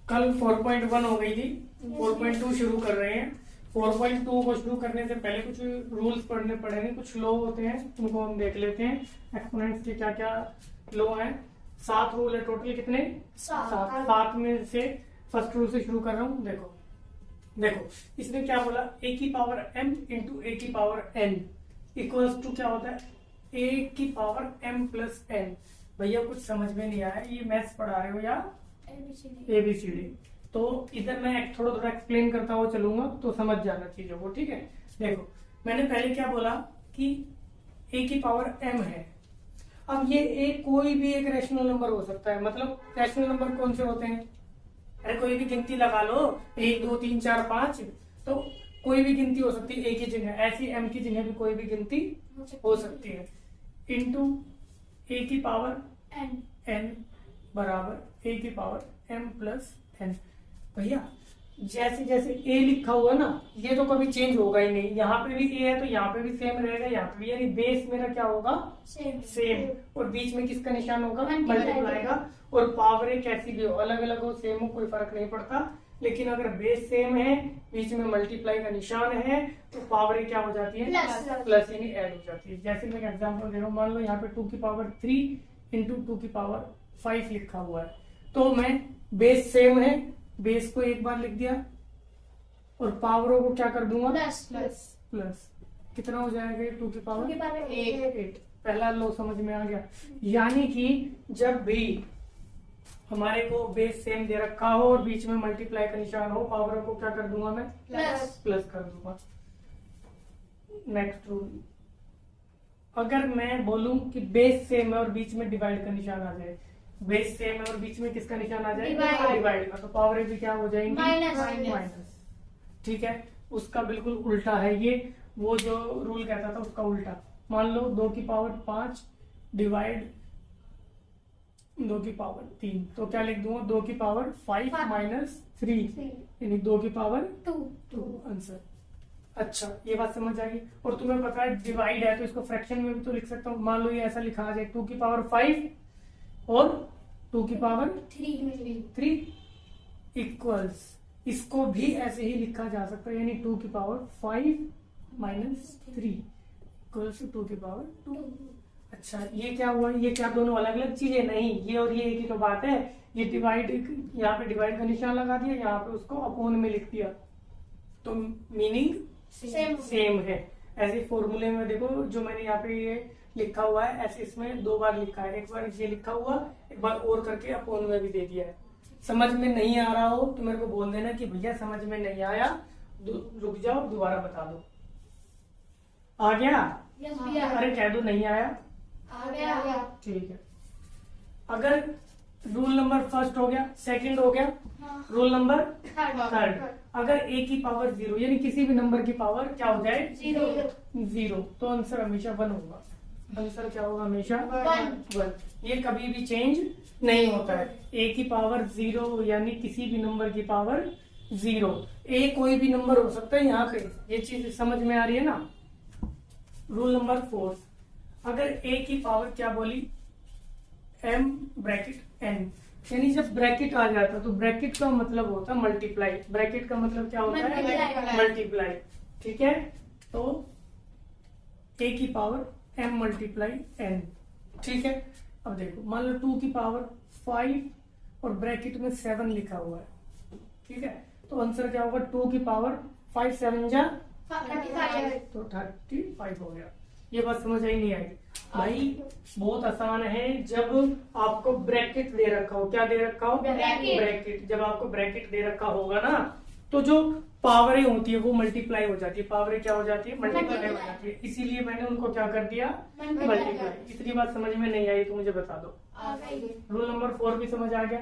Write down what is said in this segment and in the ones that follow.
कल 4.1 हो गई थी, 4.2 शुरू कर रहे हैं। 4.2 को शुरू करने से पहले कुछ रूल्स पढ़ने पड़ेंगे, कुछ लॉ होते हैं, उनको हम देख लेते हैं। एक्सपोनेंट्स के क्या क्या लॉ हैं। 7 रूल है टोटल, कितने? 7 में से फर्स्ट रूल से शुरू कर रहा हूँ। देखो इसने क्या बोला, a की पावर m इंटू a की पावर n इक्वल्स टू क्या होता है, a की पावर m प्लस n। भैया कुछ समझ में नहीं आया, ये मैथ्स पढ़ा रहे हो या ABCD? तो इधर मैं थोड़ा थोड़ा एक्सप्लेन करता हुआ चलूंगा तो समझ जाना चीजों को, ठीक है। देखो मैंने पहले क्या बोला कि a की पावर m है। अब ये a कोई भी एक रैशनल नंबर हो सकता है। मतलब रैशनल नंबर कौन से होते हैं? अरे कोई भी गिनती लगा लो, 1 2 3 4 5, तो कोई भी गिनती हो सकती है a की जगह, ऐसी m की जगह भी कोई भी गिनती हो सकती है। इंटू a की पावर n बराबर a की पावर m प्लस n। भैया जैसे जैसे a लिखा हुआ ना, ये तो कभी चेंज होगा ही नहीं। यहाँ पे भी a है तो यहाँ पे भी सेम रहेगा, यहाँ पे भी, यानी बेस मेरा क्या होगा? सेम। और बीच में किसका निशान होगा? मल्टीप्लाई का। और पावर कैसी भी हो, अलग अलग हो, सेम हो, कोई फर्क नहीं पड़ता। लेकिन अगर बेस सेम है, बीच में मल्टीप्लाई का निशान है, तो पावर क्या हो जाती है? प्लस, यानी ऐड हो जाती है। जैसे मैं एग्जाम्पल दे रहा हूँ, मान लो यहाँ पे 2 की पावर 3 इंटू 2 की पावर 5 लिखा हुआ है, तो मैं बेस सेम है, बेस को एक बार लिख दिया और पावरों को क्या कर दूंगा? प्लस। कितना हो जाएगा? 2 की पावर 8। पहला लो समझ में आ गया। यानी कि जब भी हमारे को बेस सेम दे रखा हो और बीच में मल्टीप्लाई का निशान हो, पावरों को क्या कर दूंगा मैं? प्लस कर दूंगा। नेक्स्ट रूल, अगर मैं बोलूं कि बेस सेम है और बीच में डिवाइड का निशान आ जाए, बेस सेम है और बीच में किसका निशान आ जाए? डिवाइड का, तो पावर भी क्या हो जाएंगी? माइनस। ठीक है, उसका बिल्कुल उल्टा है ये, वो जो रूल कहता था उसका उल्टा। मान लो 2 की पावर 5 डिवाइड 2 की पावर 3, तो क्या लिख दूंगा? 2 की पावर 5 माइनस 3, यानी 2 की पावर 2 आंसर। अच्छा, ये बात समझ आ गई। और तुम्हें पता है डिवाइड है तो इसको फ्रैक्शन में भी तो लिख सकता हूँ। मान लो ये ऐसा लिखा आ जाए, 2 की पावर 5 और 2 की पावर 3 इक्वल्स, इसको भी ऐसे ही लिखा जा सकता है, यानी 2 की पावर 5 माइनस 3 इक्वल्स 2 की पावर 2। अच्छा, ये क्या हुआ? ये क्या दोनों अलग अलग चीजें? नहीं, ये और ये एक ही तो बात है। ये डिवाइड, यहाँ पे डिवाइड का निशान लगा दिया, यहाँ पे उसको अपोन में लिख दिया, तो मीनिंग सेम है। ऐसे फॉर्मूले में देखो, जो मैंने यहाँ पे ये लिखा हुआ है, ऐसे इसमें 2 बार लिखा है, एक बार ये लिखा हुआ, एक बार और करके अपोन में भी दे दिया है। समझ में नहीं आ रहा हो तो मेरे को बोल देना कि भैया समझ में नहीं आया, रुक जाओ दोबारा बता दो। आ गया? अरे कह दो नहीं आया। आ गया। ठीक है। अगर रूल नंबर फर्स्ट हो गया, सेकंड हो गया, रूल नंबर थर्ड, अगर a की पावर 0 यानी किसी भी नंबर की पावर क्या हो जाए? 0, तो आंसर हमेशा 1 होगा। आंसर क्या होगा? हमेशा 1। ये कभी भी चेंज नहीं होता है। a की पावर 0 यानी किसी भी नंबर की पावर 0। a कोई भी नंबर हो सकता है यहाँ पे, ये चीज समझ में आ रही है ना। रूल नंबर 4, अगर a की पावर क्या बोली? m ब्रैकेट n, यानी जब ब्रैकेट आ जाता तो ब्रैकेट का मतलब होता है मल्टीप्लाई। ब्रैकेट का मतलब क्या होता है? मल्टीप्लाई। ठीक है, तो a की पावर m मल्टीप्लाई n। ठीक है, अब देखो मान लो 2 की पावर 5 और ब्रैकेट में 7 लिखा हुआ है। ठीक है, तो आंसर क्या होगा? 2 की पावर 5 7 जा 35, तो 35 हो गया। ये बात समझ आई नहीं आई? भाई बहुत आसान है। जब आपको ब्रैकेट दे रखा हो, क्या दे रखा हो? ब्रैकेट। जब आपको ब्रैकेट दे रखा होगा ना, तो जो पावरें होती है वो मल्टीप्लाई हो जाती है। पावरें क्या हो जाती है? मल्टीप्लाई हो जाती है। इसीलिए मैंने उनको क्या कर दिया? मल्टीप्लाई। इतनी बात समझ में नहीं आई तो मुझे बता दो। रूल नंबर 4 भी समझ आ गया?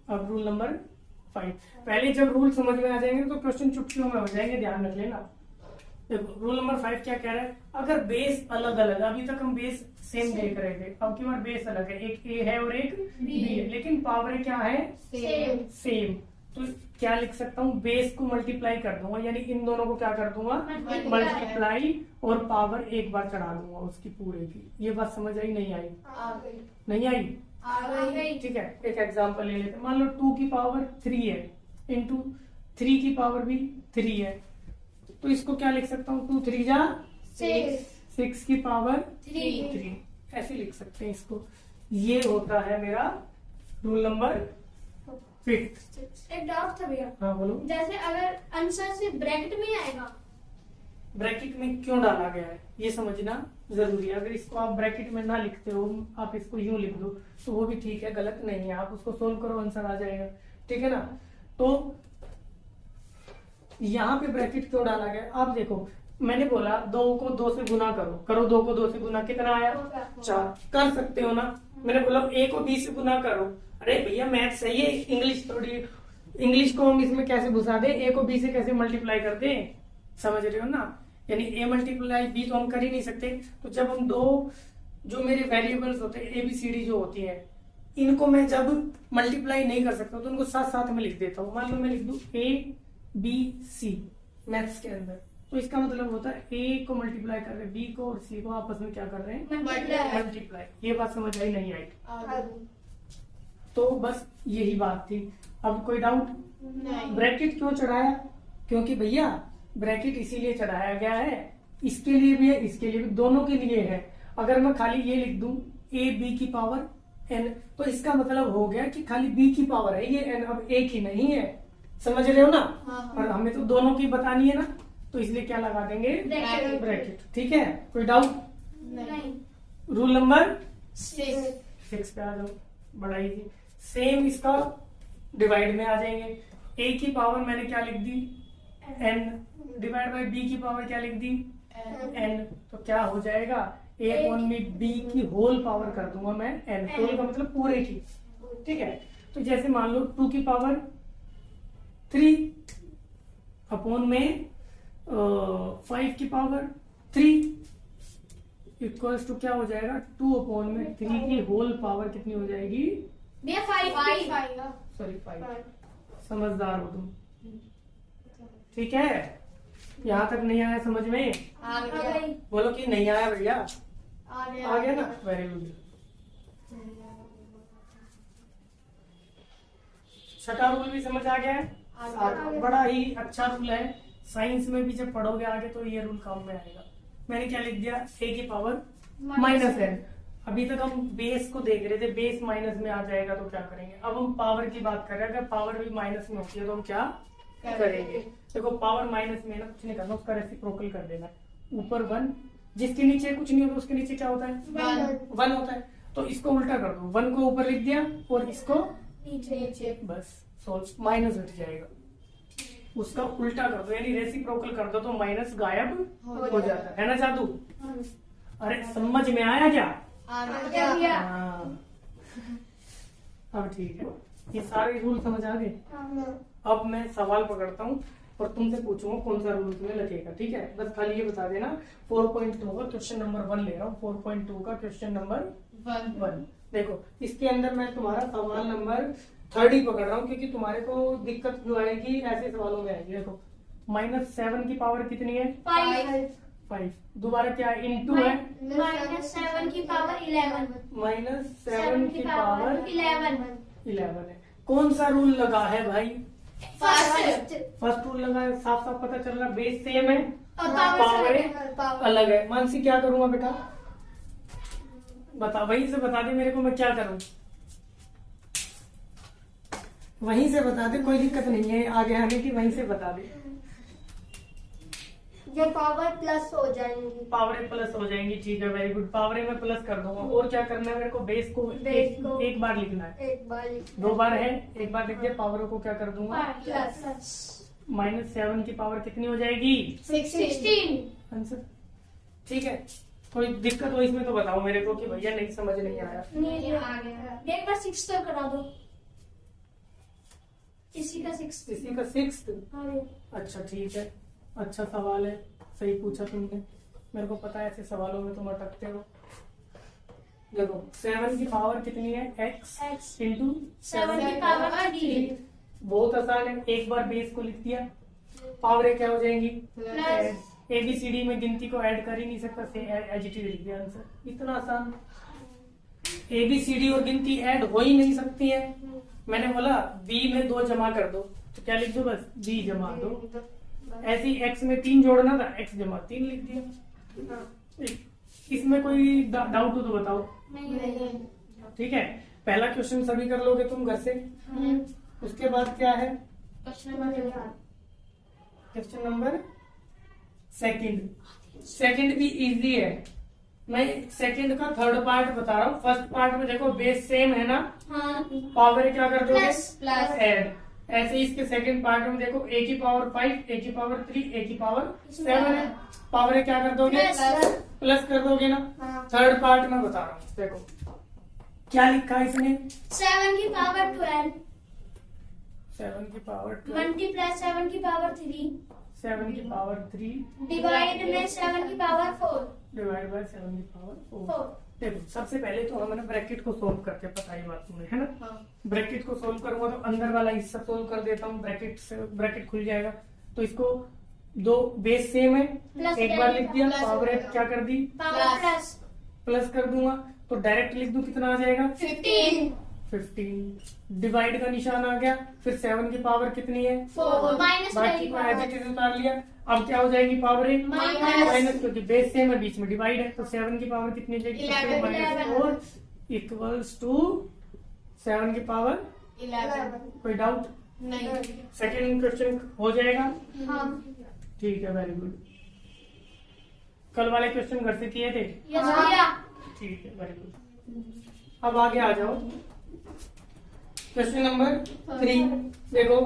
अब रूल नंबर 5। पहले जब रूल समझ में आ जाएंगे तो क्वेश्चन चुटकियों में हो जाएंगे, ध्यान रख लेना। देखो रूल नंबर 5 क्या कह रहा है? अगर बेस अलग अलग, अभी तक हम बेस सेम देख रहे थे, अब की बार बेस अलग है, एक a है और एक b है, लेकिन पावर क्या है? सेम। तो क्या लिख सकता हूँ? बेस को मल्टीप्लाई कर दूंगा, यानी इन दोनों को क्या कर दूंगा? मल्टीप्लाई, और पावर एक बार चढ़ा दूंगा उसकी पूरे की। ये बात समझ आई नहीं आई? नहीं आई? आ गई। ठीक है, एक एग्जांपल ले लेते हैं। मान लो 2 की पावर 3 है इंटू 3 की पावर भी 3 है, तो इसको क्या लिख सकता हूँ? 2 3 जा 6 की पावर 3 ऐसे लिख सकते हैं इसको। ये होता है मेरा रूल नंबर 5। एक डाउट था भैया, हाँ बोलो। जैसे अगर आंसर से ब्रैकेट में आएगा, ब्रैकेट में क्यों डाला गया है ये समझना जरूरी है। अगर इसको आप ब्रैकेट में ना लिखते हो, आप इसको यूं लिख दो तो वो भी ठीक है, गलत नहीं है। आप उसको सोल्व करो, आंसर आ जाएगा, ठीक है ना। तो यहाँ पे ब्रैकेट क्यों डाला गया? आप देखो, मैंने बोला 2 को 2 से गुना करो 2 को 2 से गुना कितना आया? 4। कर सकते हो ना। मैंने बोला a को b से गुना करो। अरे भैया मैथ सही है, इंग्लिश थोड़ी, इंग्लिश को हम इसमें कैसे घुसा दे? a को b से कैसे मल्टीप्लाई कर दे? समझ रहे हो ना। यानी a मल्टीप्लाई b तो हम कर ही नहीं सकते। तो जब हम दो जो मेरे वेरिएबल्स होते हैं a b c d जो होती है, इनको मैं जब मल्टीप्लाई नहीं कर सकता तो उनको साथ साथ में लिख देता हूँ। मान लो मैं लिख दूं a b c मैथ्स के अंदर, तो इसका मतलब होता है a को मल्टीप्लाई कर रहे हैं b को और c को आपस में क्या कर रहे हैं? मल्टीप्लाई। ये बात समझ आई नहीं आई? तो बस यही बात थी। अब कोई डाउट? ब्रैकेट क्यों चढ़ाया? क्योंकि भैया ब्रैकेट इसीलिए चढ़ाया गया है, इसके लिए भी है, इसके लिए भी, दोनों के लिए है। अगर मैं खाली ये लिख दूं a b की पावर n, तो इसका मतलब हो गया कि खाली b की पावर है, ये n अब a की नहीं है। समझ रहे हो ना। और हमें तो दोनों की बतानी है ना, तो इसलिए क्या लगा देंगे? ब्रैकेट। ठीक है, कोई डाउट? नहीं। रूल नंबर 6 पे आ जाओ, बड़ा इजी। सेम इसका डिवाइड में आ जाएंगे। a की पावर मैंने क्या लिख दी? n डिवाइड बाय b की पावर क्या लिख दी? n। तो क्या हो जाएगा? a अपॉन में b की होल पावर कर दूंगा मैं n। होल का मतलब पूरे की, ठीक है। तो जैसे मान लो 2 की पावर 3 अपॉन में 5 की पावर 3 इक्वल्स टू क्या हो जाएगा? 2 अपॉन में 3 की होल पावर कितनी हो जाएगी? भैया 5 सॉरी 5। समझदार हो तुम, ठीक है। यहाँ तक नहीं आया समझ में? आ गई। बोलो कि नहीं आया भैया। आ आ गया ना, वेरी गुड। छठा रूल भी समझ आ गया है? बड़ा ही अच्छा रूल है, साइंस में भी जब पढ़ोगे आगे तो ये रूल काम में आएगा। मैंने क्या लिख दिया? a की पावर -n। अभी तक हम बेस को देख रहे थे, बेस माइनस में आ जाएगा तो क्या करेंगे। अब हम पावर की बात कर रहे हैं, अगर पावर भी माइनस में होती है तो हम क्या करेंगे? देखो पावर माइनस में ना कुछ नहीं करना, उसका रेसिप्रोकल कर देना। ऊपर 1, जिसके नीचे कुछ नहीं होता उसके नीचे क्या होता है? 1 होता है। तो इसको उल्टा कर दो, 1 को ऊपर लिख दिया और इसको नीचे। बस सोल्व, माइनस हट जाएगा। उसका उल्टा कर दो, यानी रेसिप्रोकल कर दो तो माइनस गायब हो जाता है ना जादू? अरे समझ में आया क्या? हाँ। अब ठीक है, ये सारे रूल समझ आ गए। अब मैं सवाल पकड़ता हूँ और तुमसे पूछूंगा कौन सा रूल तुम्हें लगेगा, ठीक है। बस खाली ये बता देना 4.2 का क्वेश्चन नंबर 1 ले रहा हूँ। 4.2 का क्वेश्चन नंबर 1। देखो इसके अंदर मैं तुम्हारा सवाल नंबर 3 ही पकड़ रहा हूँ, क्योंकि तुम्हारे को दिक्कत जो आएगी ऐसे सवालों में आएगी। देखो -7 की पावर कितनी है? 5। दोबारा क्या है? इंटू है -7 की पावर 11। -7 की पावर 11 है। कौन सा रूल लगा है भाई? फर्स्ट रूल लगा है, साफ साफ पता चल रहा। बेस सेम है और पावर अलग है। मानसी क्या करूंगा बेटा? बता, वहीं से बता दे मेरे को, मैं क्या करूं? वहीं से बता दे, कोई दिक्कत नहीं है आगे आने की, वहीं से बता दे। ये पावर प्लस हो जाएंगी। पावरें प्लस हो जाएंगी, ठीक है, वेरी गुड। पावरें में प्लस कर दूंगा। और क्या करना है मेरे को? बेस को एक बार लिखना है। 1 बार 2 बार है, 1 बार लिख दिया। पावरों को क्या कर दूंगा? प्लस। -7 की पावर कितनी हो जाएगी? 16 आंसर, ठीक है। कोई दिक्कत हो इसमें तो बताओ मेरे को कि भैया नहीं समझ नहीं आया। नहीं आ गया। एक बार 6 तो करा दो। इसी का 6। अच्छा ठीक है, अच्छा सवाल है, सही पूछा तुमने। मेरे को पता है ऐसे सवालों में तुम अटकते हो। देखो 7 की पावर कितनी है? x इंटू 7 की पावर 3। बहुत आसान है, एक बार बेस को लिख दिया, पावरें क्या हो जाएंगी? प्लस। ABCD में गिनती को ऐड कर ही नहीं सकता, से एज इट इज लिख दिया आंसर। इतना आसान। ABCD और गिनती ऐड हो ही नहीं सकती है। मैंने बोला B में 2 जमा कर दो, तो क्या लिख दो, बस B जमा 2। ऐसे ही X में 3 जोड़ना था, X जमा 3 लिख दिया। इसमें कोई डाउट हो तो बताओ। नहीं। ठीक है, पहला क्वेश्चन सभी कर लोगे तुम घर से। उसके बाद क्या है, क्वेश्चन नंबर सेकंड भी इजी है। मैं सेकंड का थर्ड पार्ट बता रहा हूँ। फर्स्ट पार्ट में देखो बेस सेम है ना, पावर क्या कर दोगे, प्लस ऐड। ऐसे ही इसके सेकंड पार्ट में देखो a की पावर 5, a की पावर 3, a की पावर 7 है। पावर क्या कर दोगे, प्लस कर दोगे ना। थर्ड पार्ट में बता रहा हूँ, देखो क्या लिखा है इसने, 7 की पावर 12 7 की पावर 12, मल्टीप्लाई 7 की पावर 3 7 की पावर 3 डिवाइड में 7 की पावर 4 डिवाइड बाय 7 की पावर 4। देखो सबसे पहले तो हमने ब्रैकेट को सोल्व करके पता ही बात तुम्हें है ना। ब्रैकेट को सोल्व करूंगा तो अंदर वाला हिस्सा सोल्व कर देता हूँ, ब्रैकेट से ब्रैकेट खुल जाएगा। तो इसको 2 बेस सेम है, एक बार लिख दिया, पावर क्या कर दी, पावर प्लस कर दूंगा, तो डायरेक्ट लिख दूं, कितना आ जाएगा 15। डिवाइड का निशान आ गया, फिर 7 की पावर कितनी है 4 माइनस बाकी को एज इट इज उतार लिया। अब क्या हो जाएगी पावर माइनस, क्योंकि बेस सेम है, बीच में डिवाइड है। तो 7 की पावर कितनी जाएगी, -4 इक्वल्स टू 7 की पावर 11 कोई डाउट नहीं। सेकेंड क्वेश्चन हो जाएगा। हाँ ठीक है, वेरी गुड। कल वाले क्वेश्चन घर से किए थे, यस भैया। ठीक है, वेरी गुड। अब आगे आ जाओ, क्वेश्चन नंबर 3। देखो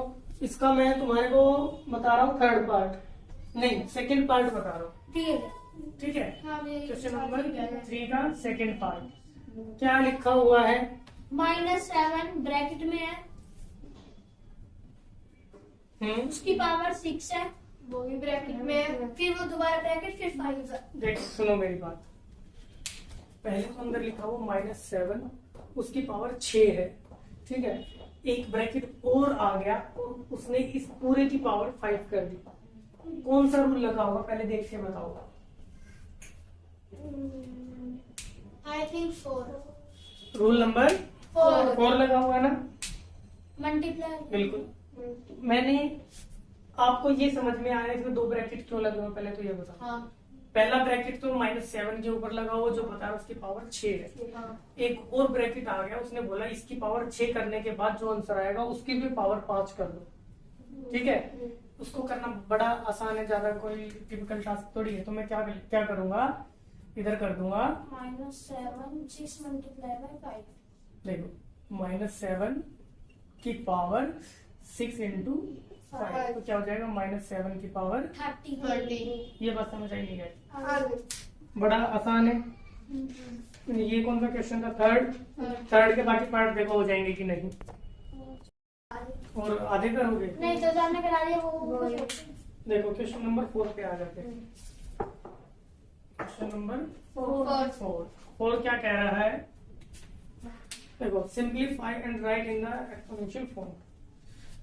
इसका मैं तुम्हारे को बता रहा हूँ थर्ड पार्ट, नहीं सेकंड पार्ट बता रहा हूँ। ठीक है ठीक है, हाँ, क्वेश्चन नंबर 3 का सेकंड पार्ट क्या लिखा हुआ है, -7 ब्रैकेट में है, उसकी पावर 6 है, वो भी ब्रैकेट में है, फिर वो दोबारा ब्रैकेट, फिर 5 है। देखो सुनो मेरी बात, पहले तो अंदर लिखा हुआ -7, उसकी पावर 6 है। ठीक है, एक ब्रैकेट और आ गया और उसने इस पूरे की पावर 5 कर दी। कौन सा रूल लगा होगा पहले देख के बताओ। आई थिंक 4 रूल नंबर 4 लगा हुआ है ना, मल्टीप्लाई। बिल्कुल। मैंने आपको ये समझ में आया इसमें 2 ब्रैकेट क्यों लगे हुए, पहले तो ये बताओ। हाँ पहला ब्रैकेट तो -7 के ऊपर लगा हुआ जो बता रहा उसकी पावर 6 है। हाँ एक और ब्रैकेट आ गया, उसने बोला इसकी पावर 6 करने के बाद जो आंसर आएगा उसकी भी पावर 5 कर दो। ठीक है, उसको करना बड़ा आसान है, ज्यादा कोई टिपिकल टास्क थोड़ी है। तो मैं क्या करूंगा, इधर कर दूंगा -7 6 मल्टीप्लाई बाय 5। देखो -7 की पावर 6 इंटू 5, तो क्या हो जाएगा -7 की पावर 30। ये बात समझ आई नहीं है, बड़ा आसान है। ये कौन सा क्वेश्चन था, थर्ड के बाकी पार्ट देखो हो जाएंगे कि नहीं, और आधे करोगे नहीं तो जानने करा दिया वो देखो क्वेश्चन नंबर 4 पे आ जाते हैं। क्वेश्चन नंबर 4 क्या कह रहा है, देखो simplify and right in the exponential form.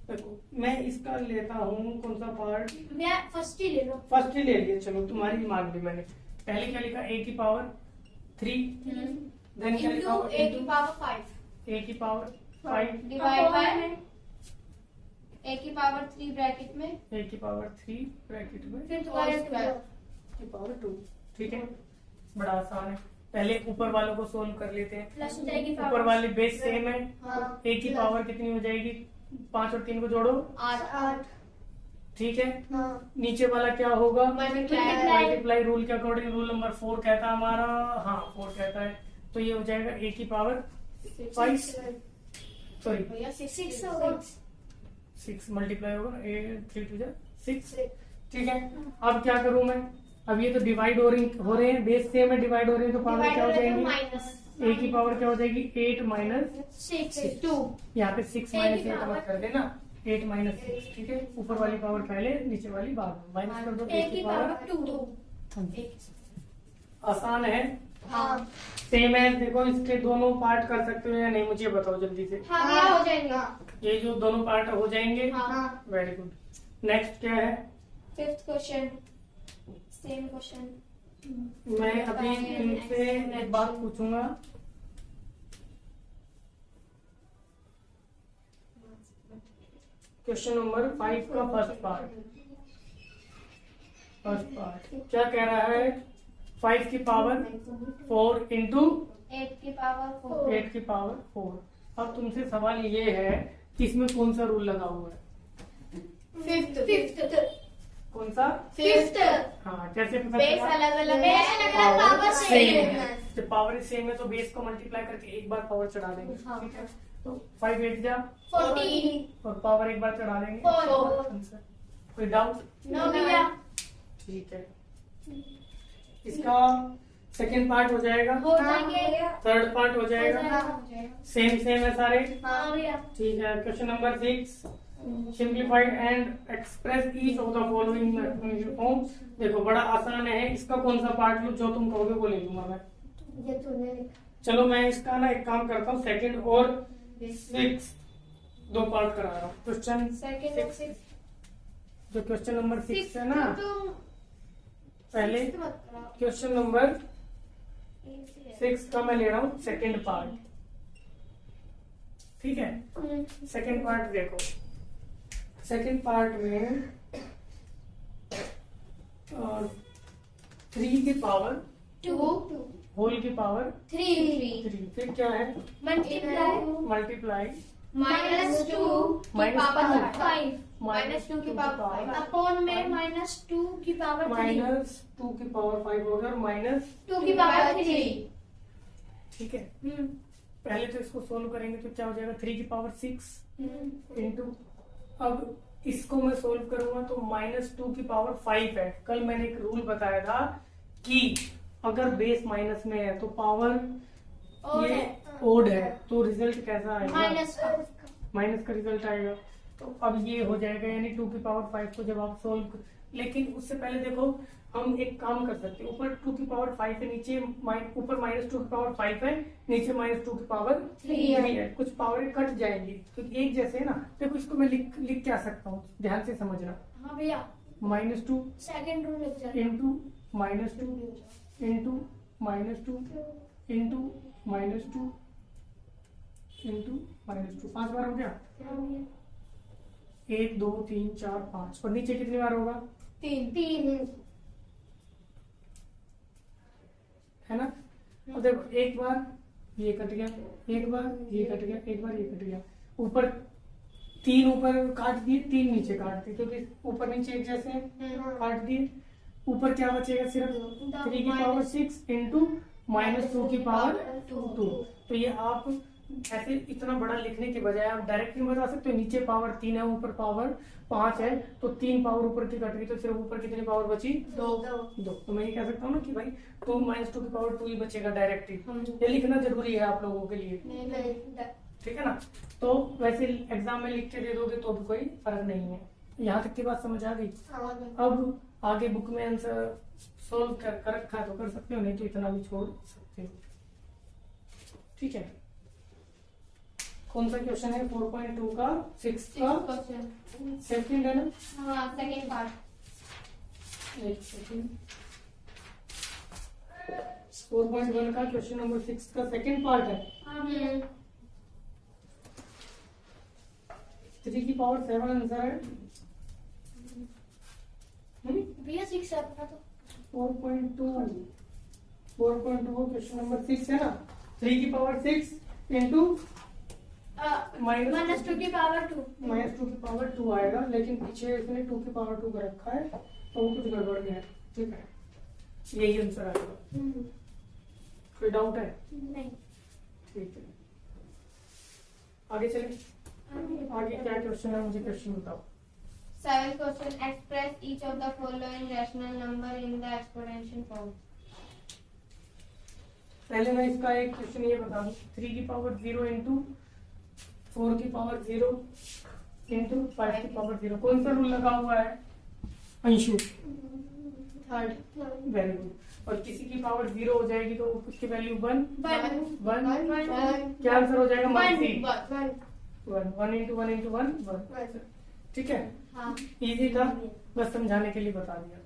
देखो मैं इसका लेता हूँ कौन सा पार्ट, मैं फर्स्ट ही ले लो। फर्स्ट ही ले लिया, चलो तुम्हारी मान ली मैंने। पहले क्या लिखा, a की पावर 3, देन क्या लिखा हुआ, a की पावर 5 a की पावर 5 डिवाइड बाय a की पावर 3 ब्रैकेट में, a की पावर 3 ब्रैकेट में, फिर दोबारा की पावर 2। ठीक है, बड़ा आसान है। पहले ऊपर वालों को सोल्व कर लेते हैं। प्लस हो जाएगी ऊपर पावर वाली बेस सेम है, हाँ। a की पावर कितनी हो जाएगी, 5 और 3 को जोड़ो 8। ठीक है, हाँ नीचे वाला क्या होगा, मल्टीप्लाई। मल्टीप्लाई रूल के अकॉर्डिंग, रूल नंबर 4 कहता है हमारा, हाँ 4 कहता है। तो ये हो जाएगा a की पावर 5 सॉरी 6 होगा 6 मल्टीप्लाई होगा 3 2 6। ठीक है, अब क्या करूं मैं, अब ये तो डिवाइड हो रहे हैं, बेस सेम है, डिवाइड हो रहे हैं, तो पावर क्या हो जाएगी, a की पावर क्या हो जाएगी 8 माइनस 6 2। यहाँ पे 6 माइनस 8 मत कर देना, 8 माइनस 6। ठीक है, ऊपर वाली पावर पहले, नीचे वाली बाद में, माइनस कर दो a a की की पावर पावर। 2। आसान है, हाँ सेम है। देखो इसके दोनों पार्ट कर सकते हो या नहीं, मुझे बताओ जल्दी से। हाँ क्या हो जाएगा, ये जो दोनों पार्ट हो जाएंगे, हाँ। Very good. नेक्स्ट क्या है, 5th क्वेश्चन सेम क्वेश्चन। मैं अभी तुमसे एक बात पूछूंगा, क्वेश्चन नंबर 5 का फर्स्ट पार्ट क्या कह रहा है? 5 की पावर 4 इंटू 8 की पावर 4। 8 की पावर 4। अब तुमसे सवाल ये है कि इसमें कौन सा रूल लगा हुआ है? फिफ्थ। कौन सा? फिफ्थ। हाँ, कैसे पता बेस चला? अलग अलग पावर सेम है। जब पावर सेम है तो बेस को मल्टीप्लाई करके एक बार पावर चढ़ा देंगे। हाँ। ठीक है, तो 5 8 जा 40 और पावर एक बार चढ़ा देंगे। 4। आंसर। कोई डाउट? नो भैया। ठीक है, इसका सेकंड पार्ट हो जाएगा, हो जाएंगे। थर्ड पार्ट हो जाएगा। सेम है सारे। हाँ भैया। ठीक है, question number 6 simplified and express each of the following form. देखो बड़ा आसान है, इसका कौन सा पार्ट लूं? जो तुम कहोगे वो ले लूंगा मैं। ये तूने लिखा। चलो मैं इसका ना एक काम करता हूँ, सेकंड और 6 दो पार्ट करा रहा हूँ। क्वेश्चन सेकंड और 6 जो क्वेश्चन नंबर 6 है ना, तुम पहले क्वेश्चन नंबर 6 का मैं ले रहा हूँ सेकंड पार्ट। ठीक है, सेकंड पार्ट देखो। सेकंड पार्ट में 3 की पावर 2 होल की पावर 3 3, फिर क्या है? मल्टीप्लाई -2 की पावर 5 -2 की पावर 5 अपॉन में -2 की पावर 3 -2 की पावर 5 हो गया और -2 2 की पावर 3। ठीक है, पहले तो इसको सोल्व करेंगे तो क्या हो जाएगा? 3 की पावर 6 इंटू, अब इसको मैं सोल्व करूंगा तो -2 की पावर 5 है। कल मैंने एक रूल बताया था कि अगर बेस माइनस में है तो पावर ये ओड है, तो रिजल्ट कैसा आएगा? माइनस का रिजल्ट आएगा। तो अब ये हो जाएगा, यानी 2 की पावर 5 को जब आप सोल्व, लेकिन उससे पहले देखो हम एक काम कर सकते हैं। ऊपर 2 की पावर 5 है, नीचे ऊपर -2 की पावर 5 है, नीचे -2 की पावर 3 है। कुछ पावर कट जाएंगी क्योंकि एक जैसे है ना। देखो इसको मैं लिख क्या सकता हूँ, ध्यान से समझना। हाँ भैया। -2 सेकंड रूल लिख जाना इंटू -2 इंटू -2 इंटू -2 इंटू -2, 5 बार हो गया। 1 2 3 4 5, और नीचे कितनी बार होगा? 3 है ना। अब देखो एक बार ये कट गया, एक बार ये कट गया, एक बार ये कट गया। ऊपर 3 ऊपर काट दिए, 3 नीचे काट दिए क्योंकि ऊपर नीचे एक जैसे हैं, काट दिए। ऊपर क्या बचेगा? सिर्फ 3 की पावर 6 इंटू -2 की पावर 2। तो ये आप ऐसे इतना बड़ा लिखने के बजाय आप डायरेक्टली बता सकते हो। नीचे पावर 3 है, ऊपर पावर 5 है, तो 3 पावर ऊपर की कट गई तो सिर्फ ऊपर कितनी पावर बची? 2। तो मैं ये कह सकता हूँ ना कि भाई 2 -2 की पावर 2 ही बचेगा डायरेक्टली। ये लिखना जरूरी है आप लोगों के लिए, ठीक है ना। तो वैसे एग्जाम में लिख के दे दोगे तो भी कोई फर्क नहीं है। यहाँ तक की बात समझ आ गई? अब आगे बुक में आंसर सोल्व कर रखा है तो कर सकते हो, नहीं तो इतना भी छोड़ सकते हो। ठीक है, कौन सा क्वेश्चन है? 4.2 का 6 का सेकंड है ना? हाँ, सेकंड पार्ट। एक सेकंड, 4.1 का क्वेश्चन नंबर 6 का सेकंड पार्ट है। 3 की पावर 7 आंसर है। भैया 6 है अपना तो। 4.2 क्वेश्चन नंबर 6 है ना। 3 की पावर 6 इंटू -2 की पावर 2 -2 की पावर 2 आएगा, लेकिन पीछे इसने 2 की पावर 2 का रखा है तो वो कुछ गड़बड़ गया है। ठीक है, यही आंसर आएगा। कोई डाउट है? नहीं। ठीक है, आगे चले। आगे क्या क्वेश्चन है, मुझे क्वेश्चन बताओ। 7th question, express each of the following rational number in the exponential form. पहले मैं इसका एक क्वेश्चन ये बता दूं। 3 की पावर 0 इंटू 4 की पावर 0 इंटू 5 की पावर 0, कौन सा रूल लगा हुआ है? अंशु, थर्ड। Very good. और किसी की पावर 0 हो जाएगी तो उसकी वैल्यू 1 क्या आंसर हो जाएगा? 1 इंटू 1 इंटू 1। ठीक है, इजी था, बस समझाने के लिए बता दिया।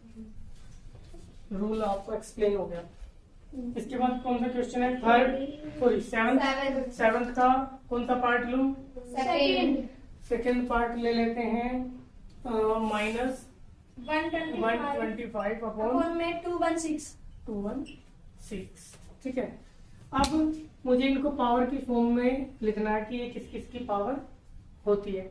रूल आपको एक्सप्लेन हो गया। इसके बाद कौन सा क्वेश्चन है? थर्ड, सॉरी सेवंथ का कौन सा पार्ट लूं? सेकेंड पार्ट ले लेते हैं माइनस 125 अपॉन में 216 216। ठीक है, अब मुझे इनको पावर की फॉर्म में लिखना है कि ये किस किस की पावर होती है।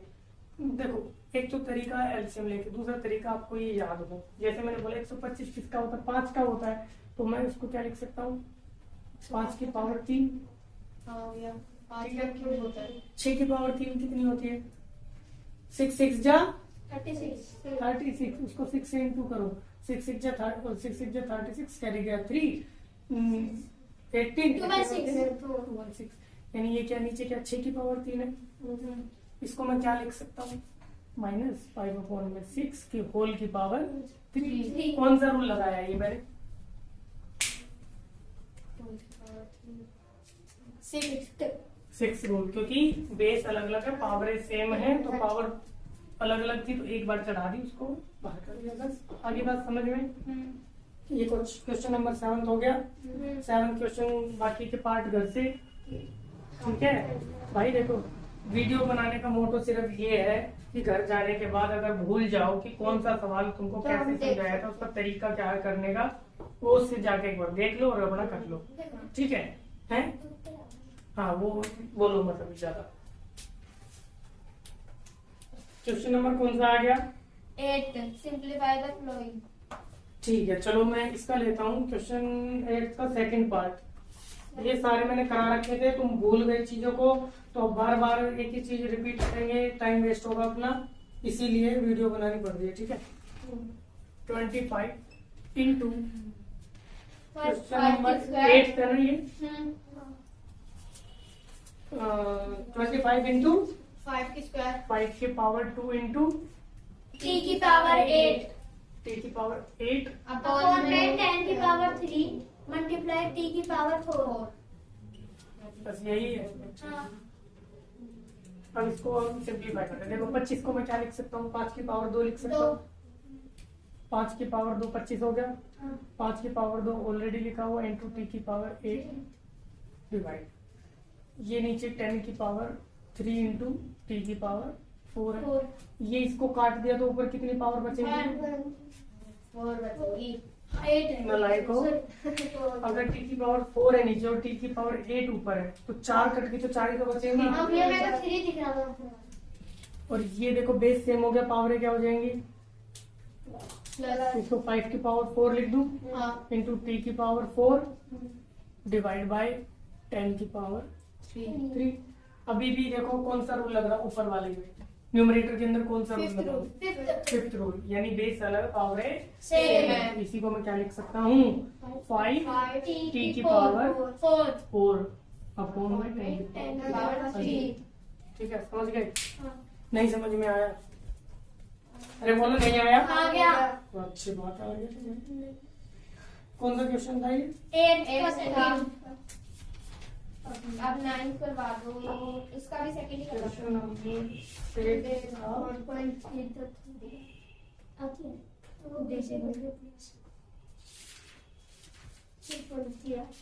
देखो, एक तो तरीका है एलसीएम लेके, दूसरा तरीका आपको ये याद हो। जैसे मैंने बोला 125 किसका होता है, 5 का होता है, तो मैं उसको क्या लिख सकता हूँ, 5 की पावर 3। ठीक है, 6 की पावर 3 कितनी होती है, 6 6 जा 36, उसको 6 से इंटू करो, 6 6 जा 36 कैरी गया 3 18 216, यानी ये क्या नीचे क्या 6 की पावर 3 है। इसको मैं क्या लिख सकता हूँ, -5/6 की होल की पावर 3। कौन सा रूल लगाया ये मैंने, 6 रूल, क्योंकि बेस अलग अलग है, पावर सेम है, तो पावर अलग अलग थी तो एक बार चढ़ा दी, उसको बाहर कर दिया बस। आगे बात समझ में। ये कुछ क्वेश्चन नंबर 7 हो गया। 7 क्वेश्चन, बाकी के पार्ट घर से। ठीक है भाई, देखो वीडियो बनाने का मोटो सिर्फ ये है कि घर जाने के बाद अगर भूल जाओ कि कौन सा सवाल तुमको कैसे समझाया था, उसका तरीका क्या है करने का, वो उससे जाके एक बार देख लो और अपना कर लो। ठीक है, हैं? हाँ, वो बोलो मतलब ज्यादा। क्वेश्चन नंबर कौन सा आ गया, 8 सिंप्लीफाई द फ्लोइंग। ठीक है, चलो मैं इसका लेता हूँ क्वेश्चन 8 का सेकंड पार्ट। ये सारे मैंने करा रखे थे, तुम भूल गए चीजों को, तो बार बार एक ही चीज रिपीट करेंगे, टाइम वेस्ट होगा अपना, इसीलिए वीडियो बनानी पड़ रही है। ठीक है, 25 इंटू क्वेश्चन नंबर 8 था ना ये, 25 इंटू 5 की स्क्वायर 5 की पावर 2 इंटू t की पावर 8 t की पावर 8 अपॉन में 10 की पावर 3 मल्टीप्लाई t की पावर 4। बस यही है। हाँ। अब इसको हम सिंप्लीफाई करते हैं। देखो 25 को मैं क्या लिख सकता हूँ, 5 की पावर 2 लिख सकता हूँ। 5 की पावर 2 25 हो गया। 5 की पावर 2 ऑलरेडी लिखा हुआ, इंटू टी की पावर 8 डिवाइड, ये नीचे 10 की पावर 3 इंटू टी की पावर 4 है। ये इसको काट दिया तो ऊपर कितनी पावर बचेगी, 4 बचेगी 8 नलायक हो। अगर टी की पावर 4 है नीचे और टी की पावर 8 ऊपर है, तो 4 कट गई तो 4 ही तो बचेंगी। अब ये मेरे को 3 दिख रहा था। और ये देखो बेस सेम हो गया, पावर क्या हो जाएंगी, इसको 5 की पावर 4 लिख दूं, इंटू टी की पावर 4 डिवाइड बाय 10 की पावर 3। अभी भी देखो कौन सा रूल लग रहा है ऊपर वाले में, न्यूमरेटर के अंदर कौन सा रूल लग रहा है, फिफ्थ रूल, यानी बेस अलग पावर सेम है। इसी को मैं क्या लिख सकता हूँ, 5 टी की पावर 4 अपॉन में 10 की पावर 3। ठीक है, समझ गए? नहीं समझ में आया, अरे बोलो नहीं आया, आ गया। तो अच्छी बात आ गई। कौन सा क्वेश्चन था ये, 8 अब 9 करवा दो, इसका भी सेकंड ही करवा क्वेश्चन नंबर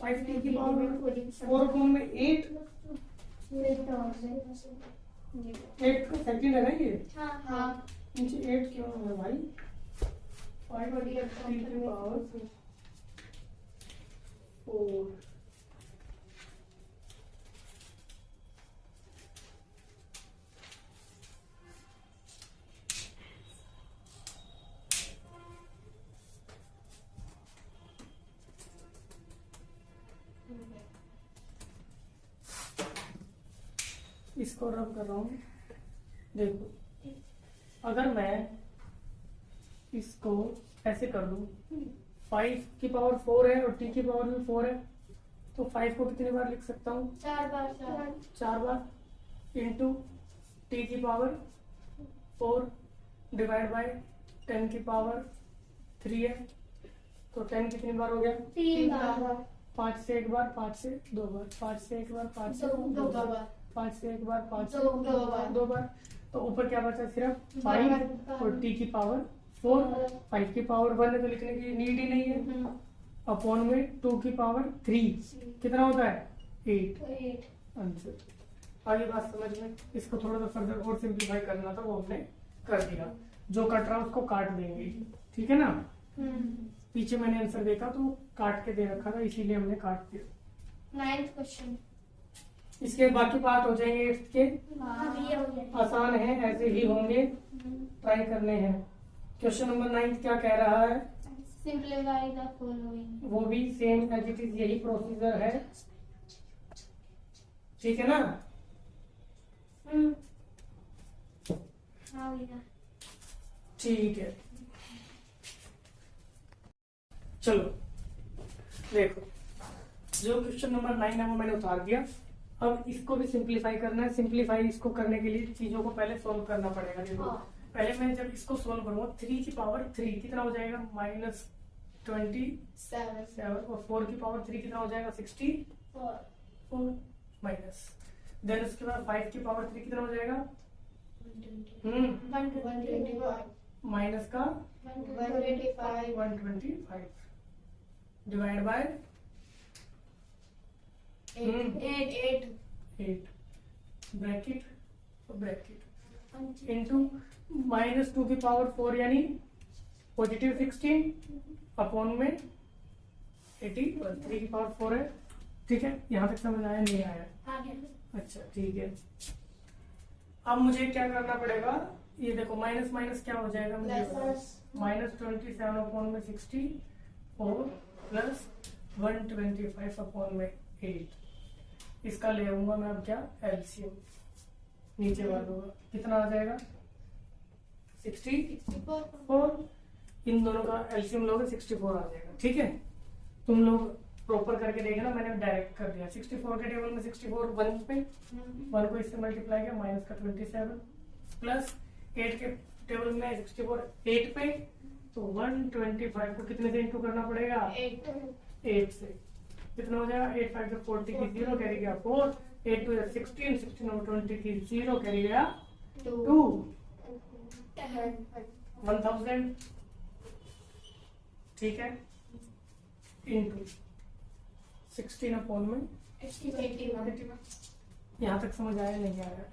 5 टी की पावर 4 अपॉन में 8 का सेकंड है ना ये, हाँ नीचे 8 क्यों है भाई, 5 टी की पावर 4 इसको रब कर रहा हूँ। देखो अगर मैं इसको ऐसे कर लूं, 5 की पावर 4 है और टी की पावर भी 4 है, तो 5 को कितनी बार लिख सकता हूँ, 4 बार इंटू टी की पावर 4 डिवाइड बाय 10 की पावर 3 है, तो 10 कितनी बार हो गया, 3 बार, 5 से एक बार, 5 से 2 बार, 5 से एक बार, 5 से 2 बार, 5 से एक बार, 5 से 2 बार, तो ऊपर क्या बचा, सिर्फ 5 और टी की पावर 4। 5 की पावर 1 है तो लिखने की नीड ही नहीं है, अपॉन में 2 की पावर 3 कितना होता है, 8 आंसर। आगे बात समझ में। इसको थोड़ा सा फर्दर और सिंप्लीफाई करना था, वो हमने कर दिया। जो कट रहा है उसको काट देंगे, ठीक है ना। पीछे मैंने आंसर देखा तो काट के दे रखा था, इसीलिए हमने काट दिया। 9th question. इसके बाकी पार्ट हो जाएंगे 8th के। अभी ये हो गया। आसान है, ऐसे ही होंगे, ट्राई करने हैं। क्वेश्चन नंबर 9 क्या कह रहा है? Simplify the following. वो भी सेम एज इट इज यही प्रोसीजर है, ठीक है ना। हाँ भैया ठीक है, चलो देखो, जो क्वेश्चन नंबर 9 है वो मैंने उतार दिया। अब इसको भी सिंप्लीफाई करना है। सिंप्लीफाई इसको करने के लिए चीजों को पहले सोल्व करना पड़ेगा। देखो पहले मैं जब इसको सोल्व करूंगा 3 की पावर 3 कितना हो जाएगा? -27 और 4 की पावर 3 कितना हो जाएगा? 64 माइनस। देन उसके बाद 5 की पावर 3 कितना हो जाएगा? 125 माइनस का 125 डिवाइड बाय 8 ब्रैकेट इंटू -2 की पावर 4 यानी +16 अपॉन में 80 3 की पावर 4 है, ठीक है। यहाँ तक समझ आया? नहीं आया? अच्छा ठीक है। अब मुझे क्या करना पड़ेगा? ये देखो माइनस माइनस क्या हो जाएगा मुझे? -27 अपॉन में 64 प्लस 125 अपॉन में 8। इसका ले आऊंगा मैं अब क्या? एलसीएम नीचे वालों का कितना आ जाएगा? 64। इन दोनों का एलसीएम लोगे 64 आ जाएगा, ठीक है। तुम लोग प्रॉपर करके देखना, मैंने डायरेक्ट कर दिया। 64 के टेबल में 64 1 पे, 1 को इससे मल्टीप्लाई किया, माइनस का 27 प्लस 8 के टेबल में 64 8 पे, तो 125 को कितने से इंटू करना पड़ेगा? 8 से। कितना हो जाएगा? 8 5 40 की 0 कैरी गया 4, 8 2 16, 16 और 20 की 0 कैरी गया 2, 1000, ठीक है, इंटू 16 अपॉन में 81। यहाँ तक समझ आया? नहीं आया?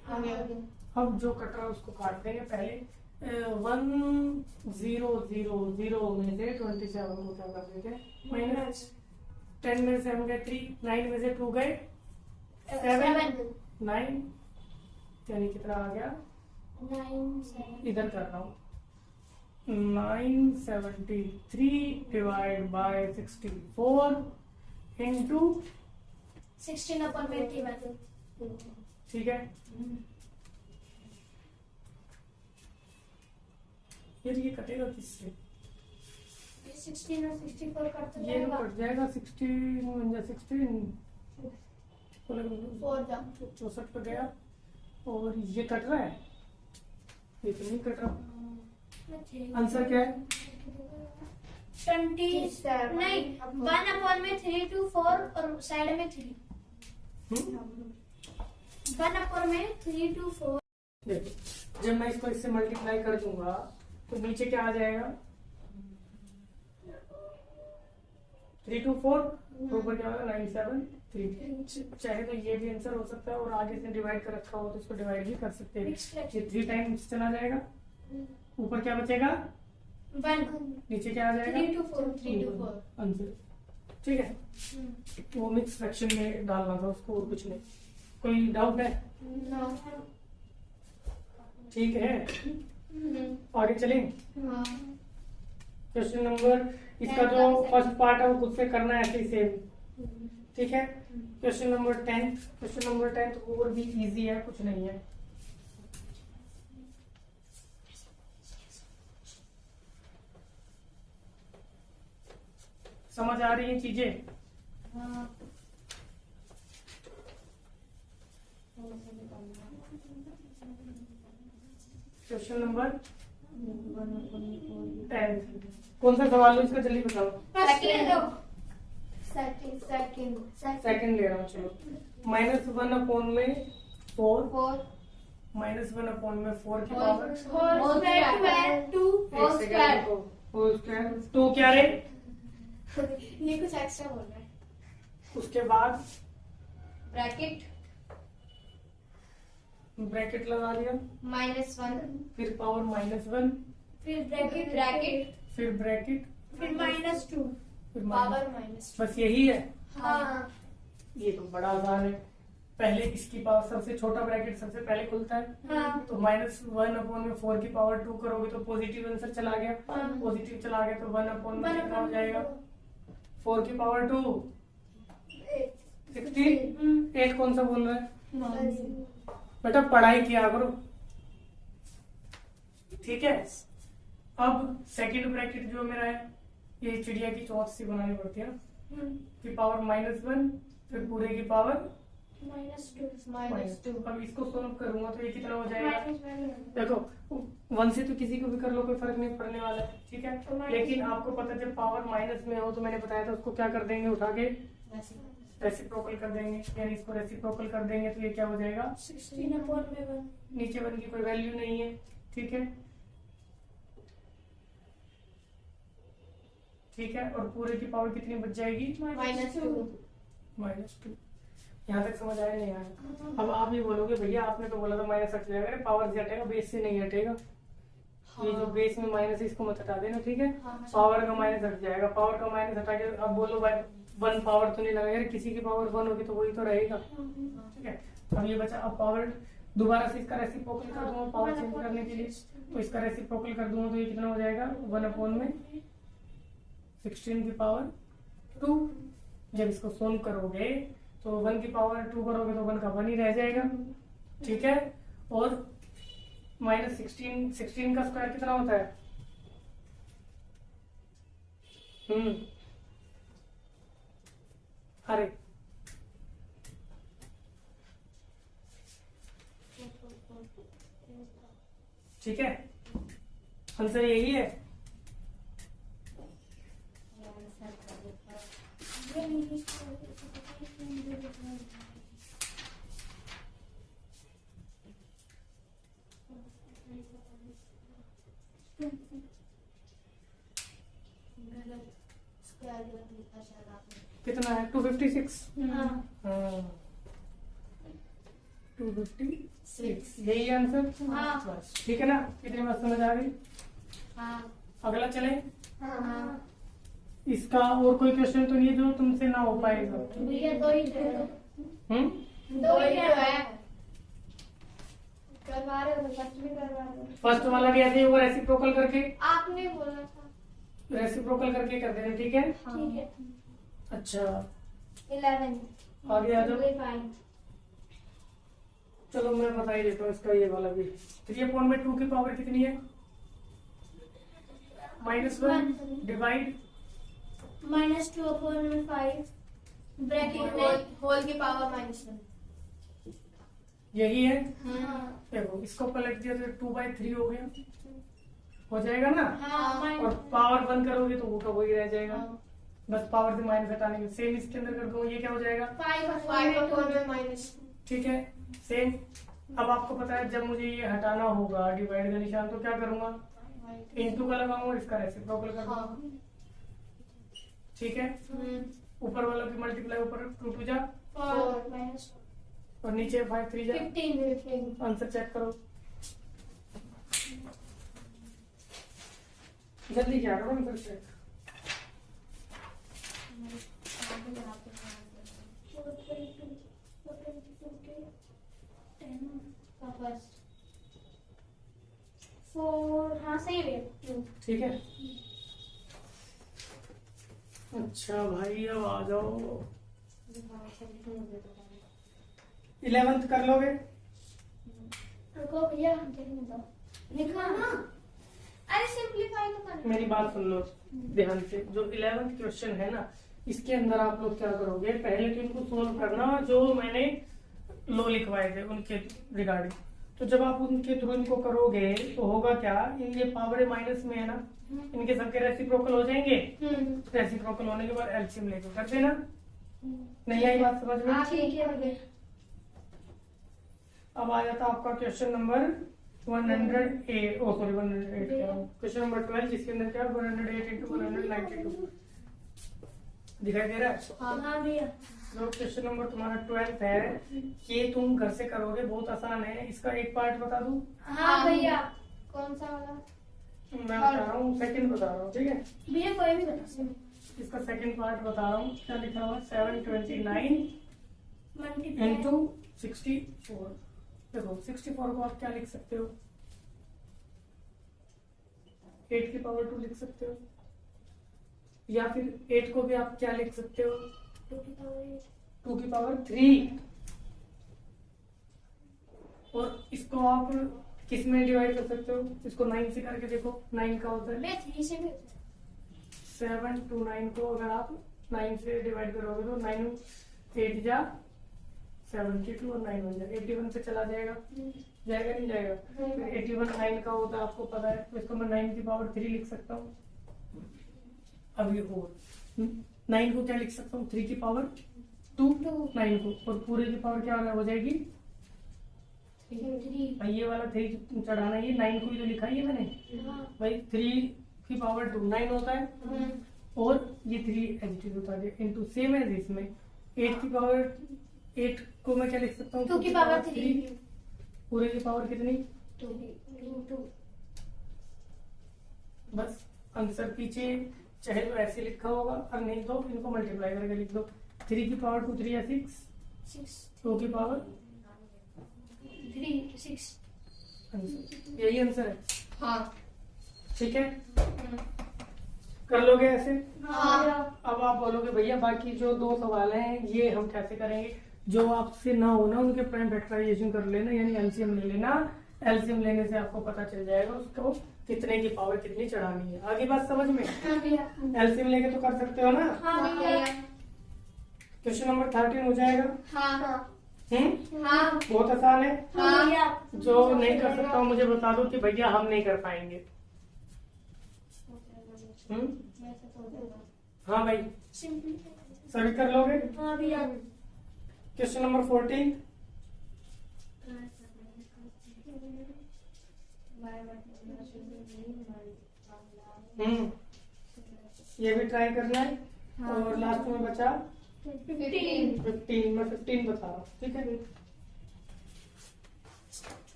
अब जो कट रहा है उसको काट देंगे। पहले 1000 में से 27 को क्या कर देते? माइनस 10 में से हम गए 3, 9 में से 2 गए 7, 9 यानी कितना आ गया? 9 इधर कर रहा हूँ 973 डिवाइड बाय 64 इंटू 16 अपॉन 21। ठीक है। फिर ये कटेगा किससे? 16 और 64 कट ये कट जाएगा 16 64 पे गया, और ये कट रहा है, ये तो नहीं कट रहा। आंसर क्या है? 27 नहीं, 1 अपॉन में 3 to 4 और साइड में 3। 1 अपॉन में 3 to 4। देखो जब मैं इसको इससे मल्टीप्लाई कर दूंगा तो नीचे क्या आ जाएगा? 3 to 4 ऊपर क्या होगा? 973। चाहे तो ये भी आंसर हो सकता है, और आगे से डिवाइड कर रखा हो तो इसको डिवाइड भी कर सकते हैं। ये 3 टाइम्स चला जाएगा, ऊपर क्या बचेगा? 1, नीचे क्या आ जाएगा? 3 to 4 आंसर, ठीक है। वो मिक्स फ्रैक्शन में डालना था उसको, और कुछ नहीं। कोई डाउट है? नो। ठीक है, आगे चलें। क्वेश्चन नंबर, इसका जो फर्स्ट पार्ट है वो खुद से करना है ऐसे ही सेम, ठीक है। Question number 10। क्वेश्चन नंबर 10 और भी इजी है, कुछ नहीं है। समझ आ रही है चीजें? क्वेश्चन नंबर 10 कौन सा सवाल है इसका? जल्दी बताओ। सेकंड ले रहा हूँ, चलो। -1 अपॉन में 4 -1 अपॉन में 4 की पावर 2 क्या रे? ये कुछ एक्स्ट्रा बोल रहा है। उसके बाद ब्रैकेट ब्रैकेट लगा दिया, -1, फिर पावर -1, फिर ब्रैकेट, फिर ब्रैकेट, फिर -2, फिर पावर -2। बस यही है। हाँ ये तो बड़ा आसान है। पहले इसकी पावर सबसे छोटा ब्रैकेट सबसे पहले खुलता है, हाँ तो -1/4 की पावर 2 करोगे तो पॉजिटिव आंसर चला गया, हाँ। पॉजिटिव चला गया तो 1/में कितना हो जाएगा, 4 की पावर 2 16। 8 कौन सा बोल रहा है? बेटा पढ़ाई किया करो, ठीक है। अब सेकंड ब्रैकेट जो मेरा है, ये चिड़िया की चौथ सी बनानी पड़ती है ना, की पावर -1, फिर पूरे की पावर -2। अब इसको सॉल्व करूंगा तो ये कितना हो जाएगा? देखो 1 से तो किसी को भी कर लो, कोई फर्क नहीं पड़ने वाला है, ठीक है। लेकिन आपको पता है जब पावर माइनस में हो तो मैंने बताया था उसको क्या कर देंगे, उठा के रेसिप्रोकल कर देंगे, यानी इसको रेसिप्रोकल कर देंगे तो ये क्या हो जाएगा? 16/1। नीचे 1 की कोई वैल्यू नहीं है, ठीक है, ठीक है। और पूरे की पावर कितनी बच जाएगी? -2। यहाँ तक समझ आया नहीं आया? अब आप ये बोलोगे भैया आपने तो बोला था माइनस हट जाएगा, अरे पावर से हटेगा, बेस से नहीं हटेगा। ये जो बेस में माइनस है इसको मत हटा देना, ठीक है। पावर का माइनस हट जाएगा, पावर का माइनस हटा के अब बोलो भाई 1 पावर तो नहीं लगेगा, किसी की पावर 1 होगी तो वही तो रहेगा, ठीक है। अब ये बचा, अब पावर दोबारा से इसका रेसिप्रोकल कर दूंगा पावर चेंज करने के लिए, तो इसका रेसिप्रोकल कर दूंगा तो ये कितना हो जाएगा? 1/16 की पावर 2। जब इसको सोल्व करोगे तो 1 की पावर 2 करोगे तो 1 का 1 ही रह जाएगा, ठीक है। और -16 का स्क्वायर कितना होता है? अरे ठीक है, आंसर यही है। कितना है? 256। हाँ। 256 यही आंसर। हाँ। बस ठीक है ना, कितनी बात समझ आ गई? हाँ। अगला चले। हाँ। इसका और कोई क्वेश्चन तो नहीं है जो तुमसे ना हो पाएगा? भैया 2 ही थे। 2 ही है। करवा रहे हो, फर्स्ट भी करवा रहे हो। फर्स्ट वाला भी ऐसे ही होगा, रेसिप्रोकल करके, आपने बोला था। रेसिप्रोकल करके कर देना, ठीक है। ठीक है। अच्छा 11 आगे आ जाओ। 5। चलो मैं बता ही देता हूँ इसका, ये वाला भी 3/2 की पावर कितनी है? -1 डिवाइड -2/5 ब्रैकेट में होल की पावर -1। यही है। हाँ। देखो इसको पलट दिया तो 2/3 हो गया, हो जाएगा ना। हाँ। और पावर 1 करोगे तो वो का वही रह जाएगा, बस पावर से माइनस हटाने के। सेम इसके अंदर कर दो, ये क्या हो जाएगा? 5/2 ठीक है सेम। अब आपको पता है जब मुझे ये हटाना होगा डिवाइड का निशान तो क्या करूंगा? इनटू का लगाऊंगा, इसका रेसिप्रोकल कर दूंगा, ठीक है। ऊपर वालों की मल्टीप्लाई ऊपर 2 2 जा 4 और नीचे 5 3 जा। 15। आंसर चेक करो, जल्दी क्या करो आंसर चेक। फर्स्ट 4। हाँ सही है। ठीक है। अच्छा भाई अब आ जाओ, 11th कर लोगे? रुको भैया लिखा ना, अरे सिंपलीफाई तो करना। मेरी बात सुन लो ध्यान से, जो 11th क्वेश्चन है ना, इसके अंदर आप लोग क्या करोगे? पहले तो इनको सोल्व करना जो मैंने लो लिखवाए थे उनके रिगार्डिंग। तो जब आप उनके थ्रू इनको करोगे तो होगा क्या, ये पावर माइनस में है ना, इनके सबके रेसिप्रोकल हो जाएंगे। रेसिप्रोकल होने के बाद एलसीएम लेकर कर देना। नहीं आई बात समझ में? ठीक है। अब आ जाता आपका क्वेश्चन नंबर 108, ओ सॉरी 108 क्या, क्वेश्चन नंबर 12 जिसके अंदर क्या 108 × 192 दिखाई दे रहा है? हाँ भैया। जो क्वेश्चन नंबर तुम्हारा 12 है, ये तुम घर से करोगे, बहुत आसान है। इसका एक पार्ट बता दूं? हाँ भैया। कौन सा वाला? मैं बता रहा हूँ, सेकंड बता रहा हूँ, ठीक है? भैया कोई भी बता सकते। इसका सेकंड पार्ट बता रहा हूँ। क्या लिखा हुआ है? 729 मल्टीप्लाई इंटू 64। देखो 64 को आप क्या लिख सकते हो? 8 की पावर 2 लिख सकते हो, या फिर 8 को भी आप क्या लिख सकते हो? 2 की पावर 3। और इसको आप किस में डिवाइड कर सकते हो? इसको 9 से करके देखो, 9 का होता है। मैं 3 से भी 7 to 9 को अगर आप 9 से डिवाइड करोगे तो 9 8 जा 72 और 9 बन जाएगा। 81 पे चला जाएगा, जाएगा नहीं जाएगा? फिर 81 9 का होता है, आपको पता है, तो इसको मैं 9 की पावर 3 लिख सकता हूँ। अब ये हो 9 को क्या लिख सकता हूँ? 3 की पावर 2 9 को, और पूरे की पावर क्या हो जाएगी? 3। ये वाला 3 चढ़ाना, ये 9 को भी तो लिखा ही है मैंने भाई। 3 की पावर 2 9 होता है, और ये 3 एडिटिव होता है इनटू, सेम है इसमें। 8 की पावर 8 को मैं क्या लिख सकता हूँ? 2 की पावर 3। पूरे की पावर कितनी? 2। बस आंसर पीछे चाहे तो ऐसे लिखा होगा, और नहीं तो इनको मल्टीप्लाई करके लिख दो। 3 की पावर 2 3 या 6, 2 की पावर 3 6। आंसर, यही आंसर है। हाँ। ठीक है, कर लोगे ऐसे? हाँ। अब आप बोलोगे भैया बाकी जो 2 सवाल हैं ये हम कैसे करेंगे? जो आपसे ना हो ना उनके प्राइम फैक्टराइजेशन कर लेना, यानी एलसीएम ले लेना। एलसीएम लेने से आपको पता चल जाएगा उसको कितने की पावर कितनी चढ़ानी है। आगे बात समझ में? एलसीएम लेके तो कर सकते हो ना? क्वेश्चन नंबर 13 हो जाएगा। हाँ। बहुत आसान है। हाँ। जो नहीं कर सकता मुझे बता दो कि भैया हम नहीं कर पाएंगे। हाँ भाई, सभी कर लोगे? हाँ भैया। Question number 14। ये भी ट्राई करना है। और लास्ट में बचा 15। मैं 15 बता रहा हूँ, ठीक है?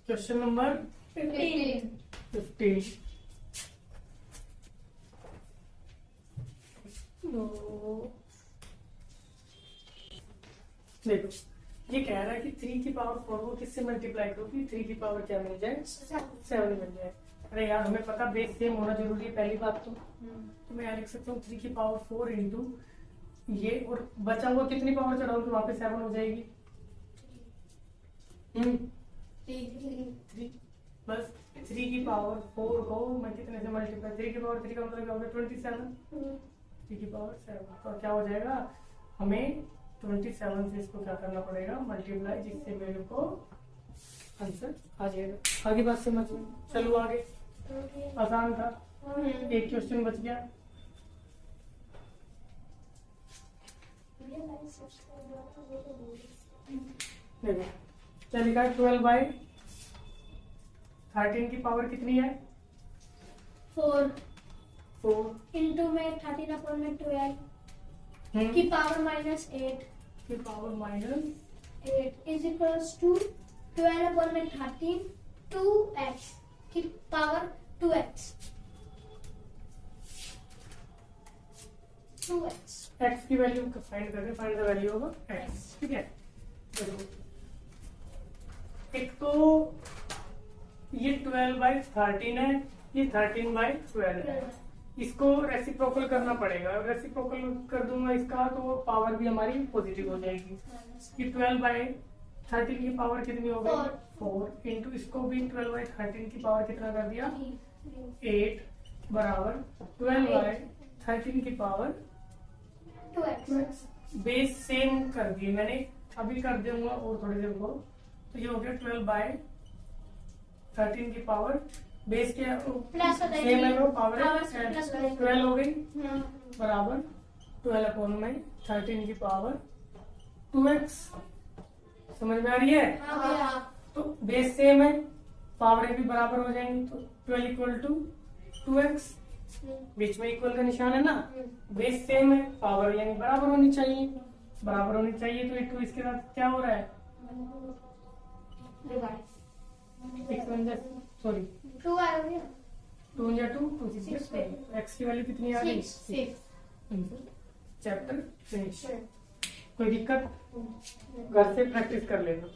Question number 15। देखो ये कह रहा है कि 3 की पावर 4 को किससे मल्टीप्लाई करो कि 3 की पावर क्या मिल जाए? 7 मिल जाए। अरे यार हमें पता बेस सेम होना जरूरी है, पहली बात तो मैं यहाँ लिख सकता हूँ 3 की पावर 4 इंटू ये, और बचा हुआ कितनी पावर चढ़ाऊंगी वहां पे? 7 हो जाएगी। 3। बस 3 की पावर 4 को मैं कितने से मल्टीप्लाई? 3 की पावर 3 का मतलब क्या होगा? 27। 3 की पावर 7, तो क्या हो जाएगा? हमें 27 से इसको क्या करना पड़ेगा? मल्टीप्लाई, जिससे मेरे को आंसर आ जाएगा। आगे बात समझ में? चलो आगे, आसान था। एक क्वेश्चन बच गया। देखो क्या लिखा है? 12/13 की पावर कितनी है? 4 इंटू में 13 अपॉन में 12 की पावर -8 की power -8 is equals to 12 upon में 13 2x की पावर 2x। x की वैल्यू फाइंड करके, find the value of x, ठीक है? देखो एक तो ये 12/13 है, ये 13/12 है। इसको रेसिप्रोकल करना पड़ेगा। रेसिप्रोकल कर दूंगा इसका तो पावर भी हमारी पॉजिटिव हो जाएगी। कि 12/13 की पावर कितनी हो गई? 4 इंटू इसको भी 12/13 की पावर कितना कर दिया? 8 बराबर 12/13 की पावर 2x। बेस सेम कर दिए मैंने, अभी कर दूंगा और थोड़ी देर को। तो ये हो गया 12/13 की पावर बेस के प्लस सेम है, वो पावर 12 हो गई बराबर 12 अपॉन में 13 की पावर 2x। समझ में आ रही है? हाँ। तो बेस सेम है पावर भी बराबर हो जाएंगी, तो 12 इक्वल टू 2x, बीच में इक्वल का निशान है ना, बेस सेम है, पावर यानी बराबर होनी चाहिए, बराबर होनी चाहिए, तो ये 2 इसके साथ क्या हो रहा है, सॉरी 2 आ गया, 2 या 2 एक्स की वैल्यू कितनी आ गई, 6। Chapter finish. कोई दिक्कत, घर से प्रैक्टिस कर लेना।